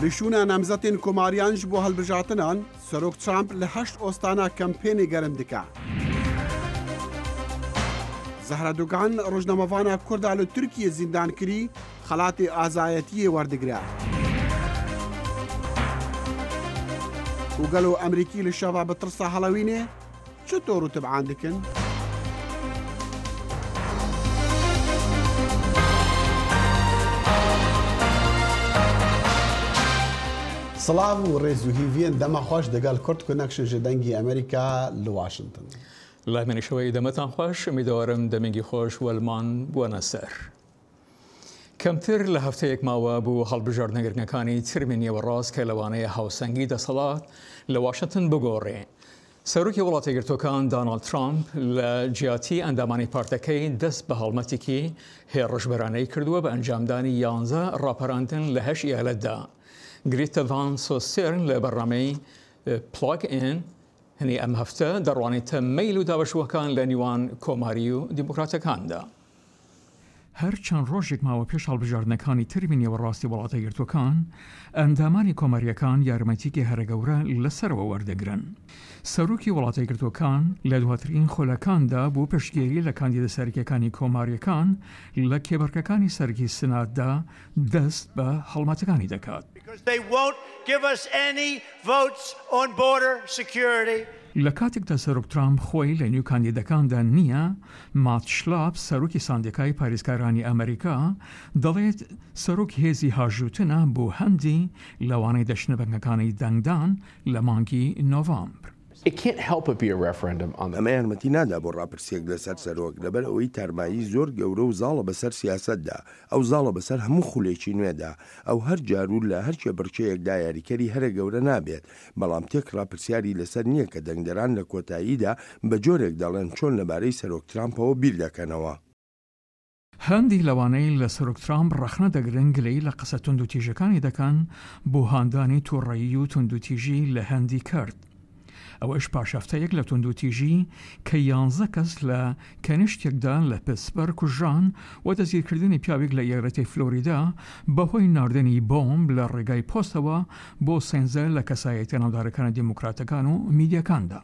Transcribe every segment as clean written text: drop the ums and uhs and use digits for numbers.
لشونا نامزتين كوماريان جبو هالبجاتنان سروك ترامب لهشت أوستانا كامبيني گرم دكا زهرا دوگان روزنامه‌وان کرد على ترکیه زندان کری خلات آزایتی وردگرا و قالوا امریکی للشباب بترصى هالوینه چطور تبعان دکن؟ سلام و ریز و هیوین دما خوش دگال کرد کنکشن جدنگی امریکا لواشنطن. الله من شوي دمتان خوش میدارم دمینگی خوش والمان بوانسر. کمتر لهفتەیەک ماوە بوو هەڵبژاردنەگرنەکانی ترمینیە و ڕاست کە لەوانەیە هاوسەنگی دەسەڵات لە واشنتن بگۆڕێ. سەرۆکی وڵاتە یەکگرتووەکان دانالد ترامپ لە جیاتی ئەندامانی پارتەکەی دەست بە هەڵمەتێکی هێڕژبەرانەی کردووە بە ئەنجامدانی 11 ڕاپەڕاندن لە 8 ئیالەتدا. گریتە ڤان سۆستێرن لە بەرنامەی پلاگ ئین هەنی ئەم هەفتە دەڕوانێتە مەیل و دابەشوەکان لە نیوان کۆماری و دیموکراتەکاندا. هەر چەند ڕۆژێک ماوە پێش هەڵبژاردنەکانی ترمینیەوە ڕاستی وڵاتە یەکگرتووەکان ئەندامانی کۆماریەکان یارمەتیکی هەرەگەورە لەسەرەوە وەردەگرن. سەرۆکی وڵاتە یەکگرتووەکان لە دواترین خۆلەکاندا بۆ پشتگیری لە کاندیدە سەرکیەکانی کۆماریەکان لە کێبەرگەکانی سەرکی سناتدا دەست بە هەڵمەتەکانی دەکات. لە کاتێکدا سەرۆک ترامپ خۆی لە نیو کاندیدەکاندا نییە، مات شلاپ سەرۆکی ساندیکای پارێزکارانی ئەمریکا دەڵێت سەرۆک هێزی هاژووتنە بۆ هەندی لەوانەی دەچنە بەنگەکانی دەنگدان لە مانگی نۆڤەمبر. ئەمە یارمەتی نادا بۆ ڕاپرسیەک لەسەر سەرۆک لەبەر ئەوەی تارمایی زۆر گەورە و زاڵە بەسەر سیاسەتدا، ئەو زاڵە بەسەر هەموو خولێکی نوێدا، ئەو هەر جارور لە هەر کێبەرچەیەکدا یاریکەری هەرە گەورە نابێت، بەڵام تێک ڕاپرسیاری لەسەر نییە کە دەنگدەران لە کۆتاییدا بە جۆرێک دەڵێن چۆن لەبارەی سەرۆک ترامپەوە بیر دەکەنەوە. هەندی لەوانەی لە سەرۆک ترامپ ڕەخنە دەگرن گلەی لە قسە توندوتیژەکانی دەکەن بۆ هاندانی تووڕەیی و توندوتیژی لە هەندی کرد. ئەوەش پاشەفتەیەک لە توندوتیژی کە 11 کەس لە کەنیشتێکدا لە پسپەر کوژان و دەستگیرکردنی پیاوێک لە ئێرەتی فلۆریدا بەهۆی ناردنی بۆمب لە ڕێگای پۆستەوە بۆ سێنزە لە کەسایەتە ناودارەکانی دیموکراتەکان و میدیەکاندا.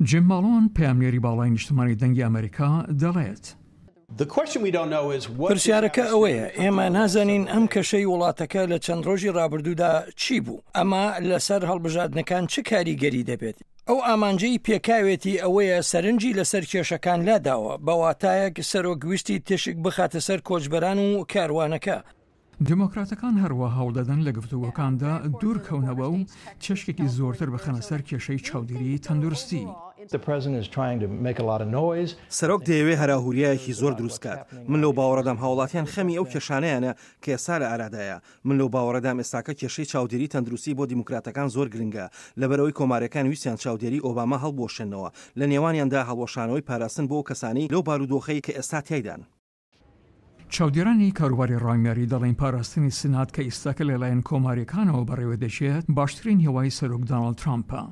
جیم مالۆن پەیامێری باڵای نیشتمانی دەنگی ئەمریکا دەڵێت. پرسیارەکە ئەوەیە ئێمە نازانین ئەم کەشەی وڵاتەکە لە چەند ڕۆژی ڕابردوودا چی بوو، ئەمە لەسەر هەڵبژاردنەکان چه کاریگەری دەبێت. ئەو ئامانجەی پێکاوێتی ئەوەیە سەرنجی لەسەر کێشەکان لاداوە بەواتایەک سەرۆکگویستی تشک بخاتە سەر کۆچبەران و کاروانەکە. دیموکراتەکان هەروە هەوڵدەدەن لە گفتوگۆکاندا دوورکەونەوە و چێشکێکی زۆرتر بخەنە سەر کێشەی چاودێری تەندروستی. سەرۆک دەیەوێ هەراهوریایەکی زۆر دروستکات. من لەو باوەڕەدام هاوڵاتیان خەمی ئەو کێشانەیانە کە ئێستا لە ئارادایە. من لەو باوەڕەدام ئێستاکە کێشەی چاودێری تەندروستی بۆ دیموکراتەکان زۆر گرنگە لەبەرەوەی کۆمارەکان ویسیان چاودێری ئۆباما هەڵبۆشێنەوە، لە نێوانیاندا هەڵوەشانەوەی پاراستن بۆ کەسانی لەو بارودۆخەی کە ئێستا تیایدان. چاودێرانی کاروباری ڕامیاری دەڵێن پاراستنی سنات کە ئێستاکە لەلایەن کۆماریەکانەوە بەڕێوە دەچێت باشترین هێوای سەرۆک دانالد ترامپە.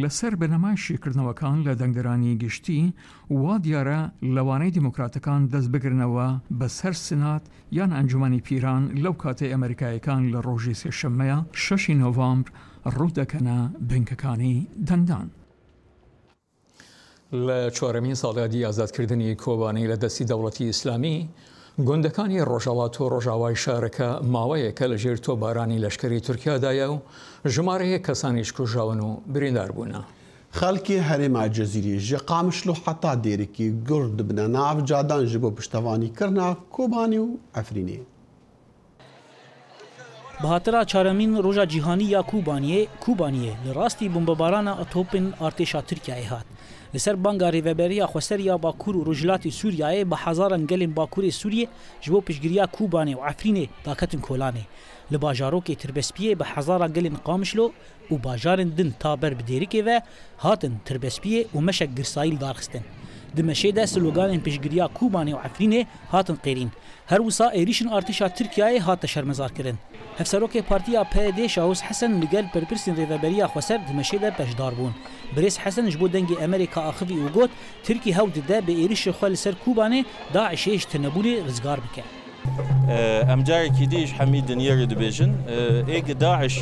لەسەر بەنەمایشیکردنەوەکان لە دەنگدەرانی گشتی وا دیارە لەوانەی دیموکراتەکان دەست بگرنەوە بەسەر سنات یان ئەنجومەنی پیران لەو کاتەی ئەمریکایەکان لە ڕۆژی سێشەممەیە 6 نۆڤەمبر ڕوو دەکەنە بنکەکانی دەنگدان. لە چوارەمین ساڵیادی ئازادکردنی کۆبانەی لە دەستی دەوڵەتی ئیسلامی گوندەکانی ڕۆژهەڵات و ڕۆژاوای شارەکە ماوەیەکە لە ژێر تۆبارانی لەشکری تورکیادایە و ژمارەیە کەسانیش کوژراون و بریندار بوونە. خەڵکی هەرێما جەزیری ژە قامشل و حتا دێرێکی گورد بنە ناو جادان ji بۆ پشتەوانیکردنا کۆبانی و ئەفرینێ. بەهاترا چارەمین ڕۆژا جیهانی یا کوبانیە لە ڕاستی بۆمبەبارانە ئەتۆپن ئارتێشا تورکیای هات. لەسەر بانگا ڕێڤەبەریە خوەسەریا باکوور و ڕۆژهەڵاتی سووریایە بە حەزاران گەلێن باکووری سووریە ji بۆ پشتگیریya کوبانê û Efrînê daketin kolanê. Li bajarokê Tirbespiyê bi hezara gelên Qamişlo û bajarên din ta ber bi Dêrikê ve hatin Tirbespiyê û meşek girsayîl darxistin. Di meşê de sloganên piştgiriya Kubanê û Efrînê hatin qêrîn. Her wisa êrişên artêşa Tirkiyeyê hate şermezarkirin. Hevserokê Partiya PYD Şahûs Hesen li gel berpirsên rêveberiya Xweser di meşê de beşdar bûn. Birêz Hesen ji bo dengê Amerîka axivî û got Tirkî hew dide bi êrişê xwe li ser Kubanê Daişê ji tinebûnê rizgar bike. ئەمجارێکی دیش هەمی دنیاێ دەبێژن ئێگە داعش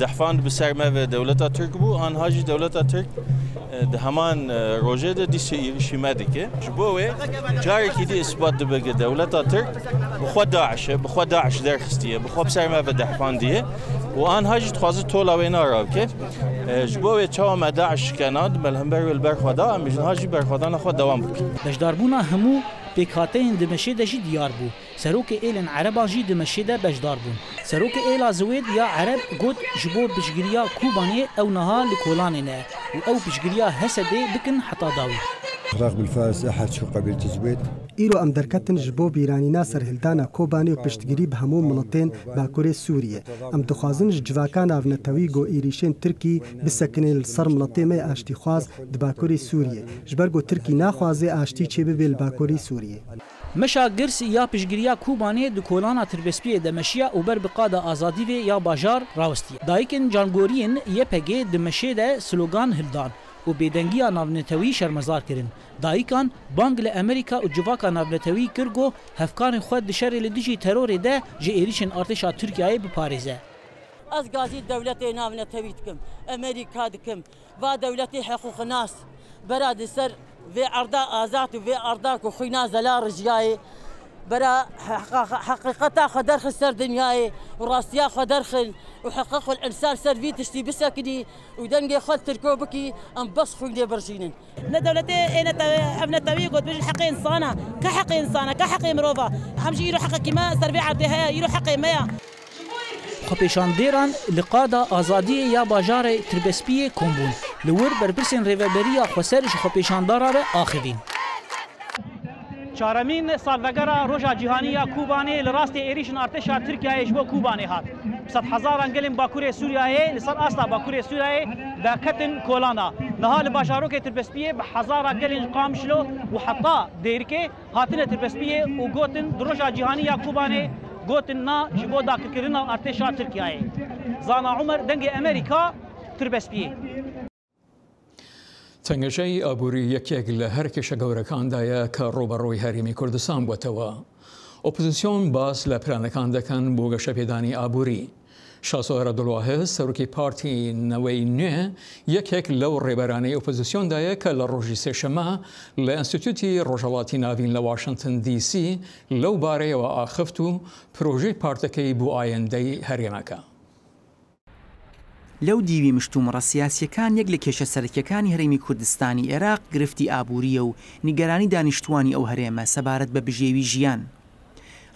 دەحفان بسەرمەوە دەولەتە تورک بوو ئانهاژی دەولەتە تورک هەمان ڕۆژێدا دیسە ئیریشی مەدەکێ ji bo wê carekî dî isbat dibige dewleta Tirk bixwe Daişe bixwe Daиш derxistiye bixwe sermeve dehfandiye û anha jî dixwaze tola wê nara bike ji bo wê çawa me Daиш şikena belhember wê li ber xwe da em jinha jî berxwedana xwe dewam bikin. Beşdarbûna hemû pêkhateyên di meşê de jî diyar bû. Serokê êlên Ereban jî di meşê de beşdar bûn. Serokê êla Zwêd ya Ereb got ji bo piştgiriya Kubanê ew niha li kolanê ne û ew piştgiriya Hesedê bikin heta dawî. إغراق بالفارس أحد شو قبيلة زويد إيرو أم دركتن جبو بيرانينا سرهلدانا كوباني و پشتگیری به همو مناطقين باكوري سوريا أم دخوازن جواكان أفنتاوي گو إيريشين تركي بسكنين الصر مناطق مي آشتي خواز دباكوري سوريا جبرگو تركي ناخوازي آشتي چه ببيل باكوري سوريا مشا گرس یا پشتگیریا کوبانê di kolana Tirbespiye de meşiya û ber bi qada azadî vê ya bajar rawistiye. Dayikên cangoriyên YPG di meşê de slogan hildan û bêdengiya navnetewî şermezar kirin. Dayikan bang li Amerîka û civaka navnetewî kir got hevkarên xwe di şerê li dijî terorê de ji êrişên artêşa Tirkiyeyê biparêze. Ez gazî dewletê navnetewî dikim, Amerîka dikim, va dewletê heqûqnas bera di ser vê erda azad û vê erda ku xwîna zela rijiyayê bera heqîqeta xwe derxin ser dinyayê û rastiya xwe derxin û heqîqul insan ser vî tiştî bisekinî û dengê xwe tirko bikî em bes xwînê birjînin. Ne devletê evnetewî got bijî heqê insana, ka heqê insana, ka heqê mirova. Hem jî îro heqekî me ser vê erdê heye, îro heqê me ya. Xwepêşandêran li qada azadiyê ya bajarê Tirbespiye kombûn. Li wir berpirsên rêveberiya xweser ji xwepêşandara re axivîn. Çaramîn salvegera Roja Cîhanî ya Kubanê li rastê êrişên artêşa Tirkiyeyê ji bo Kubanê hat. Sed hezaran gelên Bakurê Sûriyayê li ser asla Bakurê Sûriyayê veketin kolana. Niha li bajarokê Tirbespiye bi hezara gelên Qamişlo û heta Dêrikê hatine Tirbespiye û gotin di Roja Cîhanî ya Kubanê gotin na ji bo dakirkirina artêşa Tirkiyeyê. Zana Umer dengê Amerîka Tirbespiye. تەنگەشەی ئابووری یەکێک لە هەر کێشە گەورەکاندایە کە ڕۆبەڕۆی هەرێمی کوردستان بووەتەوە. ئۆپۆزیسیۆن باس لە پلانەکان دەکەن بۆ گەشەپێدانی ئابووری. شاسۆهرە دڵواهز سەرۆکی پارتی نەوەی نوێ یەکێک لەو ڕێبەرانەی ئۆپۆزیسیۆندایە کە لە ڕۆژی سێشەمە لە ئینستیتوتی ڕۆژهەڵاتی ناوین لە واشنگتن دیسی لەو بارەیەوە ئاخفت و پرۆژەی پارتەکەی بۆ ئایندەی هەرێمەکە. لەو دیوی مشتومڕە سیاسیەکان یەک لە کێشە سەرەکیەکانی هەرێمی کوردستانی عێراق گرفتی ئابووریە و نیگەرانی دانیشتوانی ئەو هەرێمە سەبارەت بە بژێوی ژیان.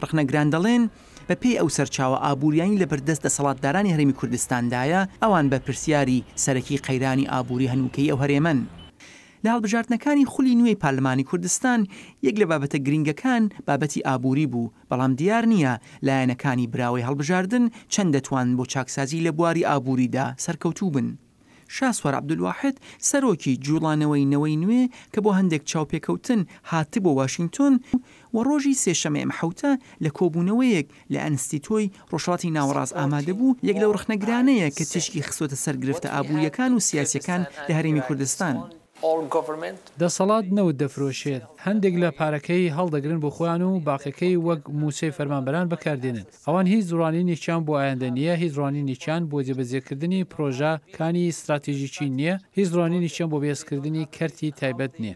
ڕخنەگران دەڵێن بە پێی ئەو سەرچاوە ئابووریانی لە بەردەست دەسەڵاتدارانی هەرێمی کوردستاندایە ئەوان بە پرسیاری سەرەکی قەیرانی ئابووری هەنووکەی ئەو هەرێمن. لە هەڵبژاردنەکانی خولی نوێی پارلمانی کوردستان یەک لە بابەتە گرنگەکان بابەتی ئابووری بوو، بەڵام دیار نییە لایەنەکانی براوەی هەڵبژاردن چەند دەتوان بۆ چاکسازی لە بواری ئابووریدا سەرکەوتوو بن. شاسوەر عەبدولواحید سەرۆکی جوڵانەوەی نەوەی نوێ کە بۆ هەندێک چاوپێکەوتن هاتە بۆ واشنگتۆن و ڕۆژی سێشەمە ئەمحەوتە لە کۆبوونەوەیەک لە ئەنستیتۆی ڕۆژهەڵاتی ناوەڕاست ئامادە بوو یەک لەو ڕخنەگرانەیە کە تشکی خسۆتە سەرگرفتە ئابووریەکان و سیاسیەکان لە هەرێمی کوردستان. دەسەڵات نەوت دەفرۆشێت هەندێک لە پارەکەی هەڵدەگرن بۆ خۆیان و باقیەکەی وەک موسەی فەرمانبەران بەکاردێنن. ئەوان هیچ زوڕانی نیچان بۆ ئایندە نییە، هیچ ڕوانی نیچان بۆ جێبەجێکردنی پرۆژەکانی استراتیژیکی نییە، هیچ ڕوانی نیچان بۆ بێزکردنی کەرتی تایبەت نییە.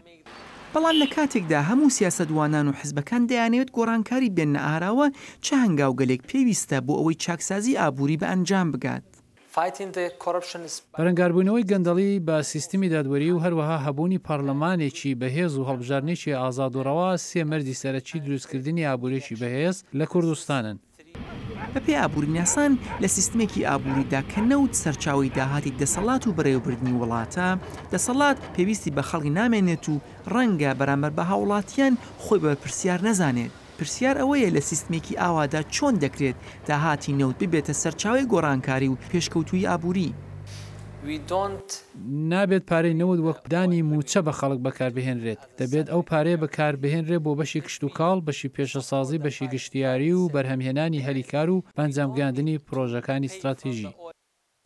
بەڵام لە کاتێکدا هەموو سیاسەتوانان و حزبەکان دەیانەوێت گۆڕانکاری بێنە ئاراوە چه هەنگاوگەلێک پێویستە بۆ ئەوەی چاکسازی ئابووری بە ئەنجام بگات. بەرەنگاربوونەوەی گەندەڵی بە سیستمی دادوەری و هەروەها هەبوونی پارلەمانێکی بەهێز و هەڵبژارنێکی ئازاد و ڕەوا سێ مەردی سەرەکی دروستکردنی ئابوورێکی بەهێز لە کوردستانن. بەپێی ئابووریناسان لە سیستمێکی ئابووریدا کە نەوت سەرچاوی داهاتی دەسەڵات و بەڕێوەبردننی وڵاتە، دەسەڵات پێویستی بە خەڵکی نامێنێت و ڕەنگە بەرامبەر بە هاوڵاتیان خۆی بە پرسیار نەزانێت. پرسیار ئەوەیە لە سیستمێکی ئاوادا چۆن دەکرێت داهاتی نەوت ببێتە سەرچاوی گۆڕانکاری و پێشکەوتووی ئابووری. نابێت پارەی نەوت وەک دانی موچە بە خەڵک بەکاربهێنرێت، دەبێت ئەو پارەیە بەکاربهێنرێت بۆ بەشی کشت و کاڵ، بەشی پێشەسازی، بەشی گشتیاری و بەرهەمهێنانی هەلیکار و بەنجامگەاندنی پرۆژەکانی استراتیژی.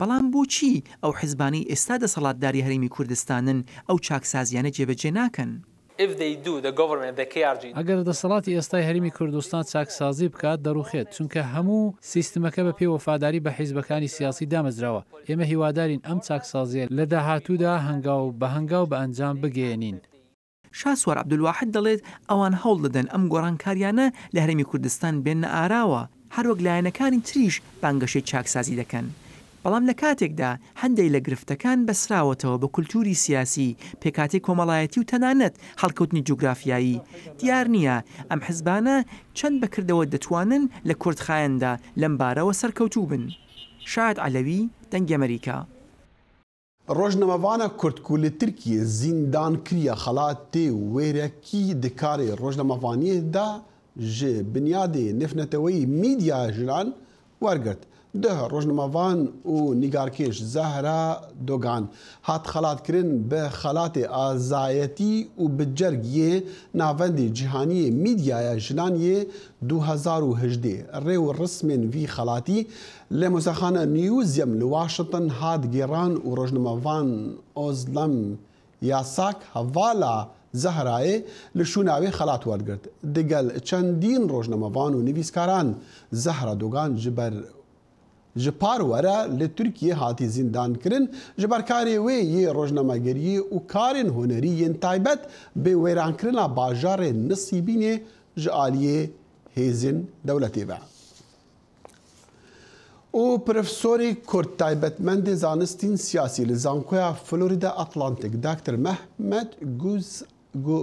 بەڵام بۆچی ئەو حیزبانی ئێستا دەسەڵاتداری هەرێمی کوردستانن ئەو چاکسازیانە جێبەجێ ناکەن؟ ئەگەر دەسەڵاتی ئێستای هەرمی کوردستان چاکسازی بکات دەڕوخێت چونکە هەموو سیستمەکە بە پێ وەفاداری بە حیزبەکانی سیاسی دامەزراوە. ئێمە هیوادارین ئەم چاکسازیە لە داهاتوودا هەنگاو بە ئەنجام بگەێنین. شاسوار عەبدولواحد دەڵێت ئەوان هەوڵ دەدەن ئەم گۆڕانکاریانە لە هەرێمی کوردستان بێنە ئاراوە، هەروەک لایەنەکانی تریش بانگەشەی چاکسازی دەکەن. بەڵام لە کاتێکدا هەندێک لە گرفتەکان بەسراوەتەوە بە کولتوری سیاسی، پێکاتی کۆمەڵایەتی و تەنانەت هەڵکەوتنی جوگرافیایی. دیار نییە ئەم حزبانە چەند بەکردەوە دەتوانن لە کوردخایەندا لەم بارەوە سەرکەوتوو بن. شاد عەلەوی، دەنگی ئەمریکا. ڕۆژنەمەوانە کورتکو لە ترکیە زیندان کریە خەڵاتێ وێرەکی دکارێ ڕۆژنەمەوانیەدا ji binyadê nefneteweyî mîdya jiran wergirt. Dih rojnamavân û nîgarkêş Zehra Dogan hat xelatkirin bi xelatê azayetî û bi cergiyê navendê cîhaniyê mîdyaya jilaniyê 2018 rê û rismên vî xelatî lê Muzexana Newsem li Washington hat gêran û rojnamavan Ozlem Yasak hevala Zehrayê li şûnavê xelat wergirt. Digel çendîn rojnamavan û nivîskaran Zehra Dogan ji parwere li Tirkiye hatî zîndankirin ji ber karê wê yê rojnamegeriyê û karên hunerî yên taybet bê wêrankirina bajarê Nisîbînê ji aliyê hêzên dewletê ve. û profesorê Kurd taybetmendê zanistîn siyasî li Zankoya Florida Atlantic Dr. Mehmet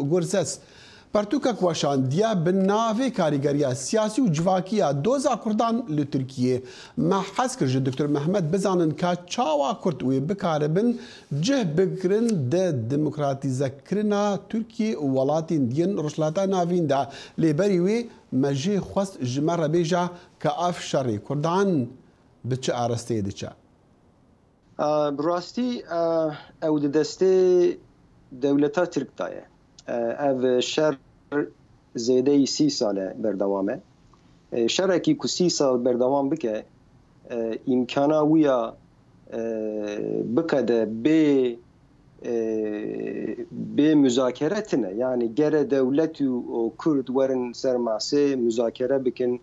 Gurzes pertûkek weşandiye bi navê karîgeriya siyasî û civakiya doza Kurdan li Tirkiyê. Me hez kir ji Dr. Mehmet bizanin ka çawa Kurd wê bikaribin cih bikirin de demokratîzekirina Tirkiye û welatên diyên Rojhilata navîn de. Lêberî wê me jê xwest ji me re bêje ka ev şerê Kurdan bi çi arasteyê diçe. Bi rastî ew di destê dewleta Tirk da ye. Ev şer zêdeyî 30 sal e berdewam e. Şerekî ku 30 sal berdewam bike îmkana wî ya bikede bê müzakere tune. Yani gere dewlet û Kurd werin ser masê müzakere bikin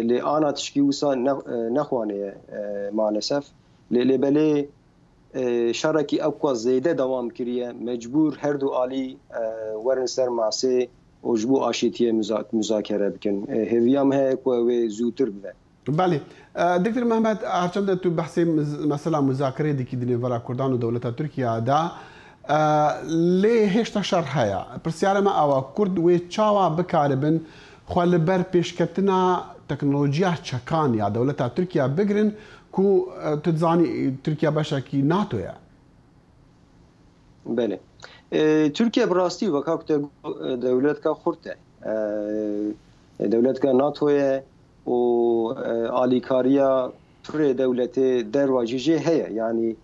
lê ana tişkî wisa nexwaniye malesef. Lêbelê şerekî ew ku zêde dewam kiriye mecbûr her du alî werin ser masê û ji bo aşîtiyê müzakere bikin. Hêviya me heye ku ew ê zûtir bibe. Belê. Dr. Mehmet herçend tu behsê mesela müzakerê dikî di nêvera Kurdan û dewleta Tirkiya da lê hêşta şer heye. Pirsyara me ew Kurd wê çawa bikaribin xwe li ber pêşketina teknolojiya çekan ya dewleta Tirkiya bigirin ku tu dizanî Tirkiya beşekî NATO ye. Belê. Tirkiye bi rastî weka ku te dewletka Kurd e. Dewletka NATO ye û alîkariya pirê dewletê derwa jî jê heye. Yani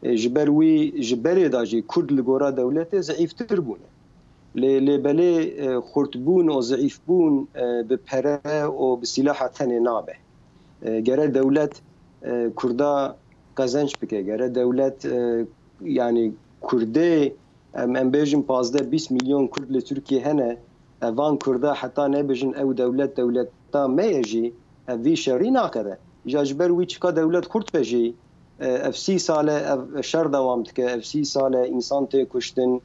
ji ber wî ji berê da jî Kurd li gora dewletê zeîftir bûne. Lêbelê xurtbûn û zeîfbûn bi pere û bi sîlaha tenê nabe. Gere dewlet Kurda qezenç bike. Gere dewlet yani Kurdê em bêjin 15-20 milyon Kurd li Tirkiye hene. Evan Kurda heta nebêjin ew dewleta me ye jî ev vî şerî nakede. Ja ji ber wî çika dewlet Kurd be jî ev 30 sale ev şer dewam dike. Ev 30 sale însan tê kuştin.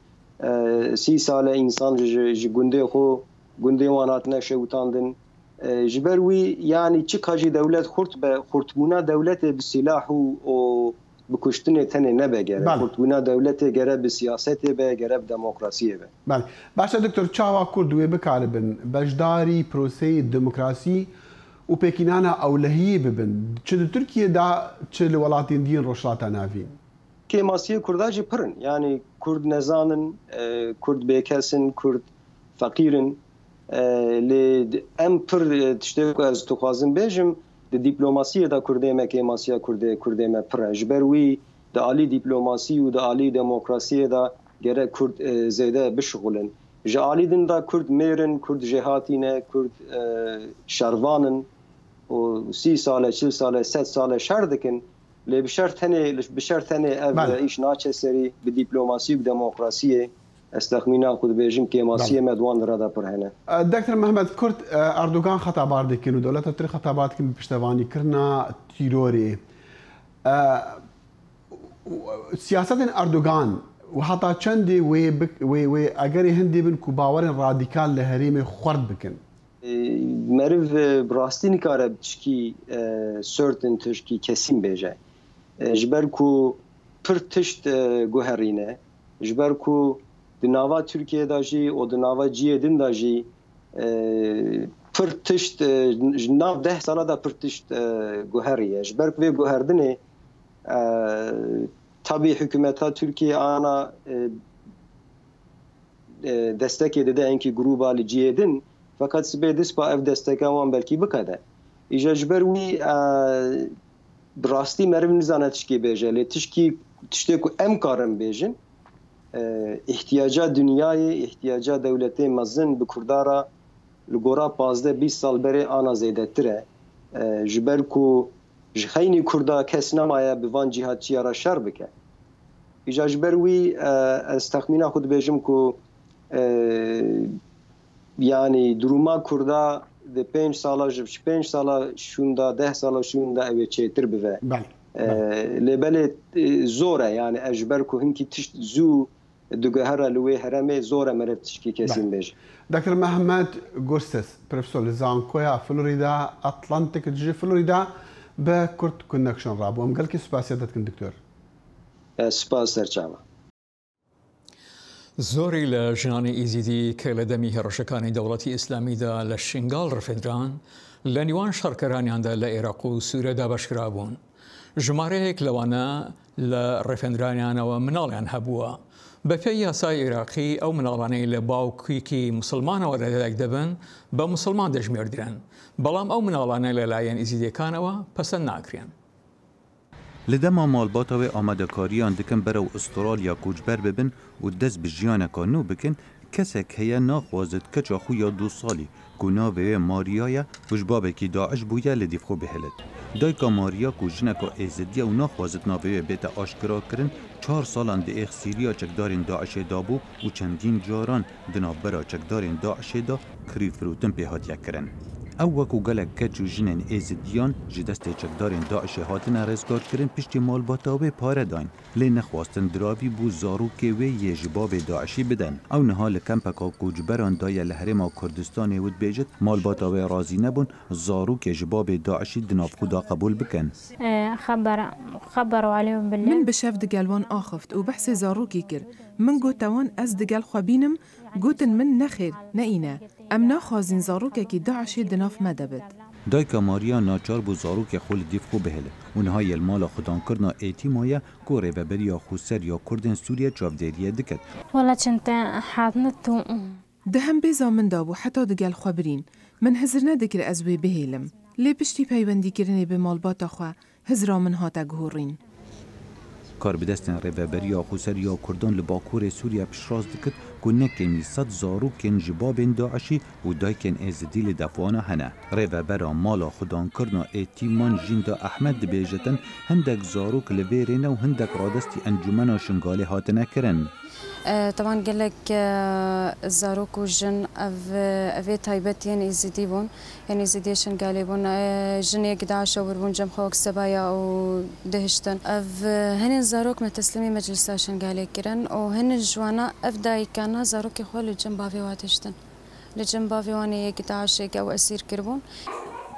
30 sale însan ji gundê xwe gundê wan hatine şewitandin. Ji ber wî yani çika jî dewlet Kurd be xurtbûna dewletê bi sîlah û bi kuştinê tenê nebe gere. Xurtbûna dewletê gere bi siyasetê be gere bi demokrasiyê be. Belê. Başa Dr. çawa Kurd wê bikaribin beşdarî proseyê demokrasî û pêkînana ewlehiyê bibin. Çi di Tirkiye da çi li welatên diyên Rojhilata navîn. Kêmasiyê Kurda jî pirin. Yani Kurd nezanin, Kurd bêkesin, Kurd feqîrin. Lê em pir tiştê ku ez dixwazim bêjim di dîplomasiyê da Kurdê me kêmasiya Kurdê me pir e. Ji ber wî di alî dîplomasî û di alî demokrasiyê da gerek Kurd zêde bişixulin. Ji alî din da Kurd mêrin, Kurd jêhatîne, Kurd şervanin û 30 sale, 40 sale, 100 sale şer dikin. Lê bi şer tenê ev îş naçe serî bi dîplomasî û demokrasiyê استخمينا خود بيجم كماسية مدوان ردا پر هنا دكتور محمد كرد أردوغان خطابات دكين ودولة تري خطابات كم بشتواني كرنا تيروري سياسة أردوغان وحتى چندي و اگر هندي بن کو باورن راديكال لهريم خرد بكن مرف براستين كاره بتشكي سورتن تشكي كسين بيجا جبركو پرتشت گوهرينه جبركو دناوا تركيا داجي او دناوا جيدن داجي پرتشت جناب 10 سالا دا پرتشت گوهريه جبركو و گوهردنه tabii hükümeta Türkiye ana destek edildi enki gruba liciyedin fakat sibe dispa ev destekan belki bikade ijajberwi brasti merv nizana tişki bejele tişki tişte ku em karın bejin ihtiyaca dünyayı ihtiyaca devleti mazın bi kurdara ligora 15-20 sal beri ana zedettire jber ku jxeyni kurda kes namaya bi van cihatçiya ra şer bike İcajberwi استخمينا خود بيجم كو يعني درuma kurda de 5 sala 5 sala şunda 10 sala şunda ev çetir bive lebele zora yani ejber ku hinki tiş zu dugahara lwe harame zora meref tişki kesin bej دكتور محمد غورسس بروفيسور لزانكويا فلوريدا اتلانتيك جي فلوريدا بكرت كونكشن رابو ام قال كي سباسياتك دكتور سپاس سەرچاوە زۆری لە ژنانی ئیزیدی کە لە دەمی هێڕەشەکانی دەوڵەتی ئیسلامیدا لە شنگال ڕفێنران لە نیوان شەڕکەرانیاندا لە عێراق و سوورەدا بەشکرا بوون. ژمارەیەک لەوانە لە ڕێفێنرانیانەوە مناڵیان هەبووە. بە پێی یاسای عێراقی ئەو مناڵانەی لە باوکویکی مسلمانەوە لەدایک دەبن بە مسلمان دەژمێردرێن، بەڵام ئەو مناڵانە لەلایەن ئیزیدیەکانەوە پەسەند ناکرێن. li dema malbatê amadekariyan dikin bere û Astralya koçber bibin û dest bi jiyaneka nû bikin, kesek heye naxwazit keça xwe ya 2 salî ku navê wê Mariya ye û ji babekî Daeş bûye li dîv xwe bihilit. Dayika Mariya ku jineka êzidiye û naxwazit navê wê bête aşkira kirin, 4 salan di êxsîriya çekdarên Daişê dabû û çendîn caran di navbera çekdarên Daişê da kirî firotin pê hatiye kirin. Ew wekû gelek keç û jinên êzidiyan ji destê çekdarên Daişê hatine rêzgarkirin piştî malbata wê pare dayn. Lê nexwastin diravî bû zarokê wê yê ji bavê Daişî bidin. Ew niha li kempeka koçberan daye li Herêma Kurdistanê wî dibêjit malbata wê razî nebûn zarokê ji bavê Daişî di nav xwe da qebûl bikin. Min bi şev digel wan axeft û behsê zarokê kir. Min got wan ez digel xwe bînim, gotin min nexêr, neîne. Em naxwazin zarokekî Daişê di nav me de bit. Dayika Mariya naçar bû zarokê xwe li dîv xwe bihile û niha yê mala xwedankirina êtîmaya ku rêveberiya Xweseriya Kurdên Sûriye çavdêriye diket. Di hembêza min da bû heta digel xwe birîn. Min hizir nedikir ez wê bihêlim. Lê piştî peywendîkirinê bi malbata xwe hizira min hate guhorîn. Karbidestên rêveberiya Xweseriya Kurdan li Bakurê Sûriye piştrast dikit ku nekemî 100 zarokên ji bavên Daişî û dayikên êzidî li defwana hene. Rêvebera mala xwedankirina êtîman jîn da Ehmed dibêjitin hindek zarok li vê rêne û hindek radestî encûmena Şingalê hatine kirin. طبعا قال لك الزاروك والجن أفي تايبت يعني يزيدون يعني يزيديشن قالبون جن يقدعش وربون جم خوك سبايا أو دهشتن أف هن الزاروك متسلمي مجلساشن قالي كرن أو هن الجوانا أفداي كان زاروك يخول الجن بافي واتشتن الجن بافي واني يقدعش أو أسير كربون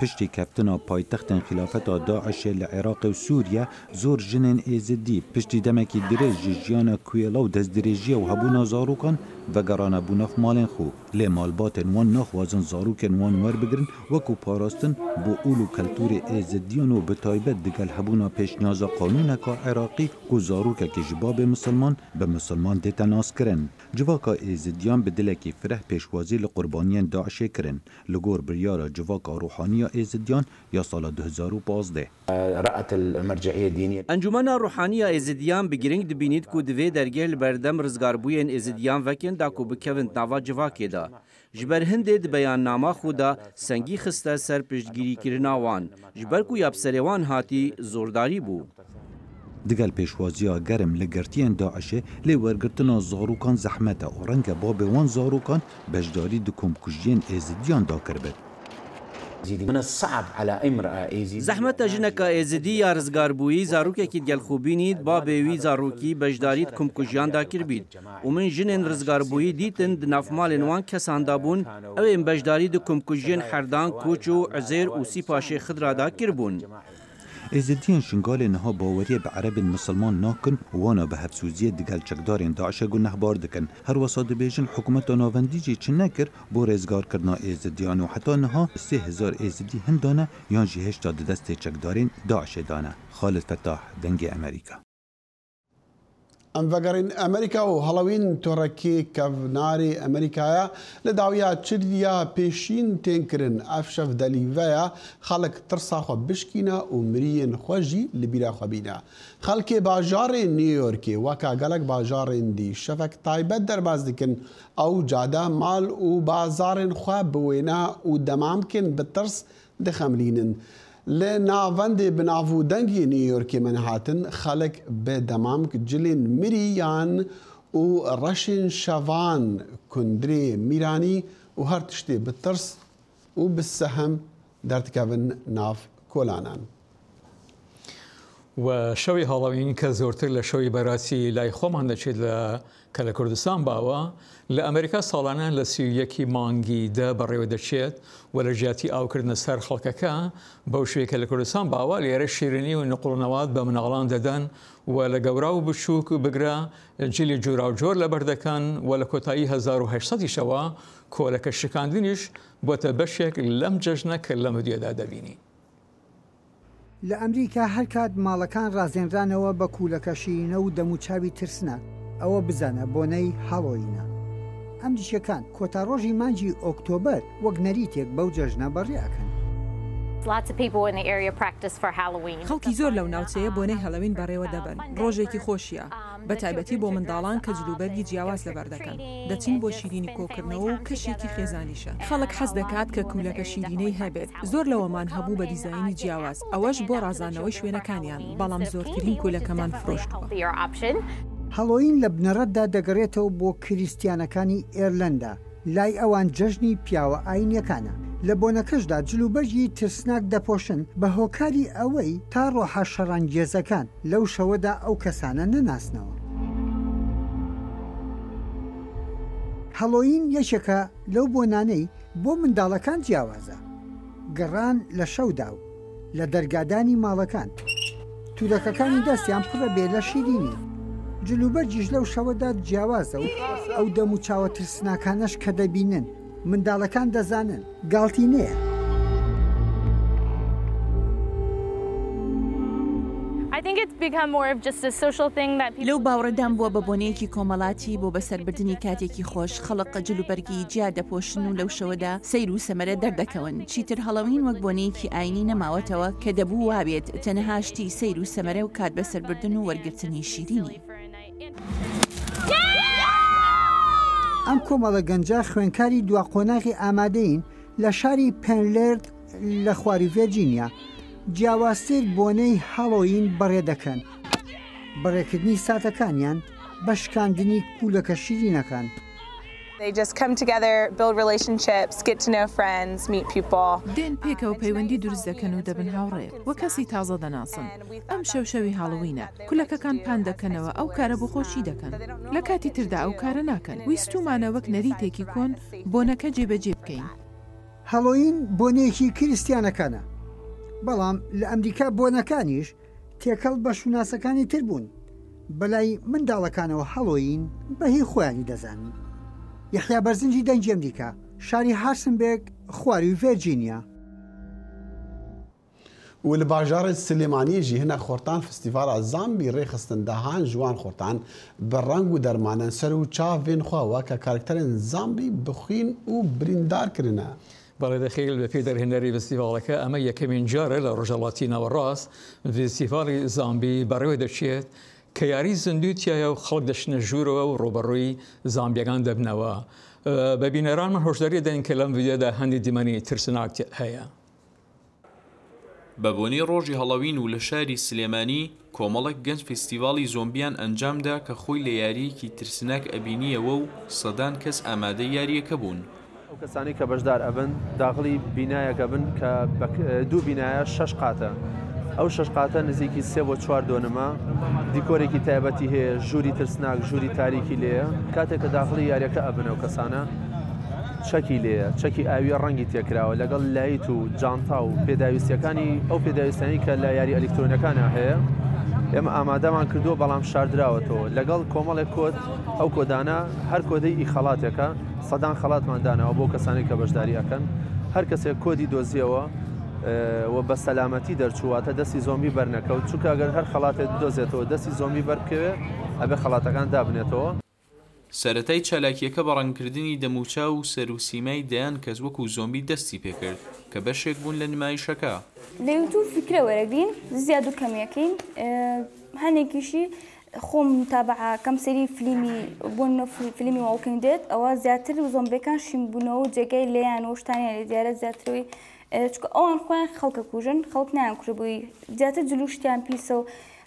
پشتی کفتنا پایتختن خلافتا داعشê li Iraqê û Sûriye zor jinên êzidî piştî demekî dirêj ji jiyana kuêla û destdirêjiya û hebûna zarokan vegerane bû nav malên xwe. Lê malbatên wan naxwazin zarokên wan werbigirin wekû parastin bo ûl û keltûrê êzidiyan û bi taybet digel hebûna pêşniyaza qanûneka Iraqî ku zarokekî ji bavê Misilman bi Misilman dête naskirin. Civaka êzidiyan bi dilekî fireh pêşwazî li qurbaniyên Daişê kirin. Li gor biryara civaka ruhaniya êzidiyan ya sala 2015. Encûmena Ruhaniya Êzidiyan bi giring dibînît ku divê dergeh li berdem rizgarbûyên êzidiyan vekin da ku bikevin nava civakê da. Ji ber hindê di beyannama xwe da sengî xiste ser piştgirîkirina wan. Ji ber ku yapserê wan hatî zordarî bû. دگەل پێشوازیە گەرم لە گرتیان داعشێ لێ وەرگرتنا زاروکان زەحمەتە و ڕەنگە بابێ وان زاروکان بەشداری di کۆمکوژیên êzidiyan dakiribin. زەحمەتە ژنەکە ئێزدی یا ڕزگاربووی زارروکێکی گەلخوبینیت با بێوی زارروکی بەشداریت کومکوژیان داکردبیت و من ژنên ڕزگاربووی دیتن di navmalên wan kesanda bûn ew ên beşdarî di komkujiyên herdan koç û ezêr û sîpaşê xidra da kirbûn. êzidiyên şingalê niha baweriye bi erebên misilman nakin û wana bi hevsûziyê digel çekdarên Daişê gunehbar dikin. Her wesa dibêjin hikûmeta navendî jî çi nekir bo rêzgarkirina êzidiyan û heta niha 3000 êzidî hin dane yan jî hêşta di destê çekdarên Daişê dane. Xalid Fettah, Dengê Amerîka. ام وگرین امریکا و هالوین تورکی کفناری امریکایا لداویا چریا پیشین تنکرن افشف دلیویا خلق ترسا خو بشکینا و مرین خوجی لبیرا خبینا خلق باجار نیویورک وکا گلک باجار دی شفک تایبت در باز دکن او جاده مال و بازار خو بوینا و دمام کن بترس دخملینن لناوند بنافو دنگی نیویورک منهاتن خلق به دمامک جلین مریان و رشن شوان کندری میرانی و هر تشتی بترس و بالسهم در تکون ناف کولانان. و شوی هالوین که زورتر لشوی براتی لای خومان دچید کل کردستان باوا لأمریکا سالانه لسیویکی مانگی ده بڕێوە دەچێت و لە ژیاتی ئاوکردنە سەر خەڵکەکە بەو شوەیەکە لە کوردستان باوە لێرە شیرینی و نقڵنەوات بە مناڵان دەدەن و لە گەورا و بچووک و بگرە جلی جورا و جۆر لەبەر دەکەن و لە کۆتایی 1800شەوە کۆلەکە شکاندنیش بۆتە بەشێک لەم جەژنە کە لە مدیەدا دەبینی. لە ئەمریکا هەر کات ماڵەکان ڕازێنرانەوە بە کوولەکە شیرینە و دەموچاوی ترسناک ئەوە بزانە بۆنەی هاڵۆینە. ئەم دیشەکان کۆتاڕۆژی مانجی ئۆکتۆبەر وەک نەریتێک بەو جەژنە بەڕێەکەن. خەڵکی زۆر لەو ناوچەیە بۆنەی هەڵەوین بەڕێوە دەبن. ڕۆژێکی خۆشیە بە تایبەتی بۆ منداڵان کە جلوبەرگی جیاواز لەبەر دەکەن. دەچین بۆ شیرینی کۆکردنەوە و کەشێکی خێزانیشە. خەڵک حەز دەکات کە کوولەکە شیرینەی هەبێت. زۆر لەوەمان هەبوو بە دیزاینی جیاواز. ئەوەش بۆ ڕازانەوەی شوێنەکانیان بەڵام زۆرترین کوولەکەمان فرۆشتووە. هەڵۆین لە بنەڕەتدا دەگەڕێتەوە بۆ کریستیانەکانی ئێرلەندا لای ئەوان جەژنی پیاوە ئاینیەکانە. لە بۆنەکەشدا جلوبەرجی ترسناک دەپۆشن بە هۆکاری ئەوەی تا ڕۆحە شەڕانگێزەکان لەو شەوەدا ئەو کەسانە نەناسنەوە. هەڵۆین یەکێکە لەو بۆنانەی بۆ منداڵەکان جیاوازە. گەڕان لە شەودا و لە دەرگادانی ماڵەکان تورەکەکانی دەستیان پڕە بێ لە شیرینی. جلوبەرجیش لەو شەوەدا جیاوازە و ئەو دەم و چاوە ترسناکانەش کە دەبینن منداڵەکان دەزانن گاڵتی نەیە. لەو باوەڕدان بووە بە بۆنەیەکی کۆمەڵاتی بۆ بەسەربردننی کاتێکی خۆش خەڵق جلوبەرگی جیا دەپۆشن و لەو شەوەدا سەیر و سەمەرە دەردەکەون. چیتر هەڵەوین وەک بۆنەیەکی ئاینی نەماوەتەوە کە دەبوو وابێت تەنەهاشتی سەیر و سەمەرە و کات بەسەربردن و وەرگرتنی شیرینی. ئەم کۆمەڵە گەنجە خوێنکاری دواقۆناغی ئامادەین لە شاری پێنلێرد لە خواری ڤێرجینیا جیاوازتر بۆنەی هەڵۆین بەڕێ دەکەن. بەڕێکردنی ساتەکانیان بە شکاندنی کوولەکە شیرینەکان. دێن پێکەوە پەیوەندی دروست دەکەن و دەبن هاوڕێ وە کەسی تازە دەناسن. ئەم شەوی هاڵوینە کولەکەکان پان دەکەنەوە ئەو کارە بۆ خۆشی دەکەن. لە کاتی تردا ئەو کارە ناکەن. ویستومانە وەک نەریتێکی کۆن بۆنەکە جێبەجێ بکەین. هەڵۆین بۆنەیەکی کریستیانەکانە. بەڵام لە ئەمریکا بۆنەکانیش تێکەڵ بە شوناسەکانی تر بوون. بەلای منداڵەکانەوە هەڵۆین بەهی خۆیانی دەزانن. یحیا بەرزنجی دەنگی ئەمریکا شاری هارسنبێرگ خواروی ڤێرجینیا. و لە باژارە سلێمانیەژی هەنە خۆرتان فستیڤالە زامبی ڕێخستن داهان جوان خۆرتان بە ڕەنگ و دەرمانەن سەر و چاوێن خواوە کە کارکتەرن زامبی بخوین و بریندارکردنە. بەڵێ دەخیل بە پێی دەرهێنەری فستیڤالەکە ئەمە یەکەمین جارە لە ڕۆژهەڵاتی ناوەڕاست فستیڤالی زامبی بەڕێوە دەچێت کە یاری زیندوتیایە و خەڵک دەچنە ژوورەوە و ڕۆبەڕووی زامبیەکان دەبنەوە. بە بینەرانمان هۆشداری دەین کە لەم ڤیدیۆدا هەندی دیمەنی ترسناک هەیە. بە بۆنەی ڕۆژی هەڵەوین و لە شاری سلێمانی کۆمەڵێک گەنج فستیڤاڵی زۆمبیان ئەنجامدا کە خۆی لە یاریەکی ترسناک ئەبینیەوە و سەدان کەس ئامادەی یاریەکە بوون. ئەو کەسانی کە بەشدار ئەبن داخلی بینایەکە بن کە دوو بینایە 6 قاتە. ئەو 6 قاتە نزیکی 3 بۆ 4 دۆنمە دیکۆرێکی تایبەتی هەیە، ژووری ترسناک، ژووری تاریکی لێیە. کاتێک کە داخلی یاریەکە ئەبن ئەو کەسانە چەکی لێیە، چەکی ئاویە ڕەنگی تێکراوە لەگەڵ لایت و جانتا و پێداویستیەکانی ئەو پێداویستانی کە لە یاری ئەلکترۆنەکانە هەیە. ئێمە ئامادەمان کردو بەڵام شاردراوەتەوە لەگەڵ کۆمەڵێک کۆد ئەو کۆدانە هەر کۆدەی ئی خەڵاتێکە سەدان خەڵاتماندانەوە بۆ کەسانی کە بەشداری ئەکەن. هەر کەسێک کۆدی دۆزیەوە و بە سەلامەتی دەرچواتە دەستی زۆمبی بەرنەکەوت، چونکە ئەگەر هەر خەڵاتێک دۆزێتەوە دەستی زۆمبی بەرکەوێ ئەبێ خەڵاتەکان دابنێتەوە. سەرەتای چالاکیەکە بە ڕەنگکردنی دەموچا و سەروسیمای دەیان کەس وەکو زۆمبی دەستی پێکرد کە بەشێک بوون لە نمایشەکە. لە یوتیوب فکرە وەرەگرین زیاد و کەمیەکەین هەنێکیشی خۆم تابعکەم سەری فیلمی بوون فیلمی واڵکینگ دێد ئەوە زیاتر زۆمبیەکان شیم بوونەوە و جێگای لێیانەوە شتانیان لێ دیارە زیاترەوەی چکە ئەوان خۆیان خەڵکە کوژن خەڵک نایان کوژبووی زیاتر جلوشتیان پیسە و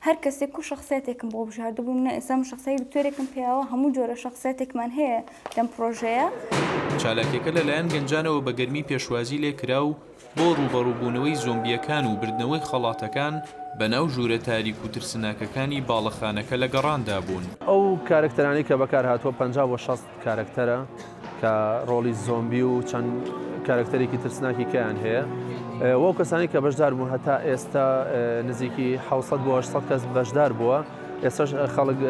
هەر کەسێک و شخصێتێکم بۆ بژاردە بووم ئێستا شخصی دکتۆرێکم پێیاوە هەموو جۆرە شخصێتێکمان هەیە لەم پرۆژەیە. چالاکیەکە لەلایەن گەنجانەوە بە گەرمی پێشوازی لێکرا و بۆ ڕوبەڕووبوونەوەی زۆمبیەکان و بردنەوەی خەڵاتەکان بەناو ژوورە تاریک و ترسناکەکانی باڵەخانەکە لە گەڕاندا بوون. ئەو کارکتەرانی کە بەکار هاتووە 50 بۆ 60 کارکتەرە کە ڕۆڵی زۆمبی و چەند کارکتەرێکی ترسناکی کەیان هەیە. وەو کەسانی کە بەشدار بوون هەتا ئێستا نزیکی 700 بۆ 800 کەس بەشدار بووە. ئێستاش خەڵک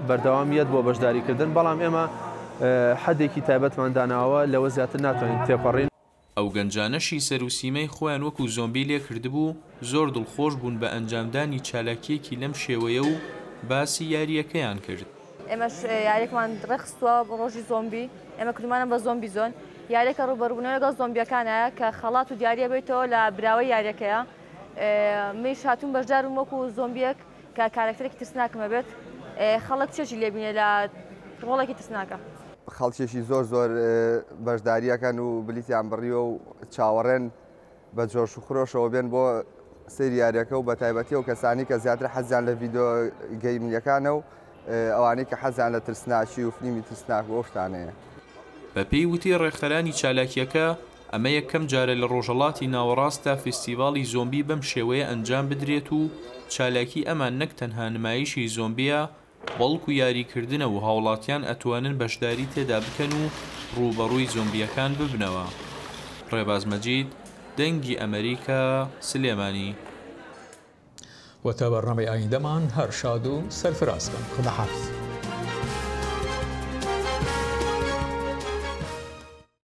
بەردەوامیەت بۆ بەشداریکردن، بەڵام ئێمە حەدێکی تایبەتمان داناوە لەوە زیاتر ناتوانین تێپەڕین. ئەو گەنجانەشی سەروسیمەی خۆیان وەکو زۆمبی لێ کردبوو زۆر دڵخۆش بوون بە ئەنجامدانی چالاکیەکی لەم شێوەیە و باسی یاریەکەیان کرد. ئێمەش یاریێکمان ڕێخستووە بە ڕۆژی زۆمبی، ئێمە کردمانە بە زۆمبی زۆن. یاریێکە ڕوبەڕووبوونەوە لەگەڵ زۆمبیەکانەیە کە خەڵات و دیاریە بێتەوە لە براوەی یاریەکەیە. مەیش هاتوون بەشدارم وەکو زۆمبیەک کە کارکتەرێکی ترسناکمە بێت. خەڵک چێکی لێبینێ لە ڕۆڵێکی ترسناکە. خەڵکیێکی زۆر بەشداریەکەن و بلیتیان بڕیوە و چاوەڕێن بە جۆش و خرۆشەوە بێن بۆ سەیری یاریەکە و بە تایبەتی و کەسانی کە زیاتر حەزیان لە ڤیدیۆ گەیمنیەکانە و ئەوانەی کە حەزیان لە ترسناکی و فلیمی ترسناک و ئەو شتانەیە. بە پێی وتی ڕێکخەرانی چالاکیەکە ئەمە یەکەم جارە لە ڕۆژهەڵاتی ناوەڕاستدا فستیڤاڵی زۆمبی بەم شێوەیە ئەنجام بدرێت و چالاکی ئەمان نەک تەنها نمایشی زۆمبیە بەڵکو یاریکردنە و هاوڵاتیان ئەتوانن بەشداری تێدا بکەن و ڕوبەڕووی زۆمبیەکان ببنەوە. ڕێباز مەجید، دەنگی ئەمریکا، سلێمانی. وەتە بەڕنامەی ئایندەمان هەر شاد و سەرفراز بن. خدا حافظ.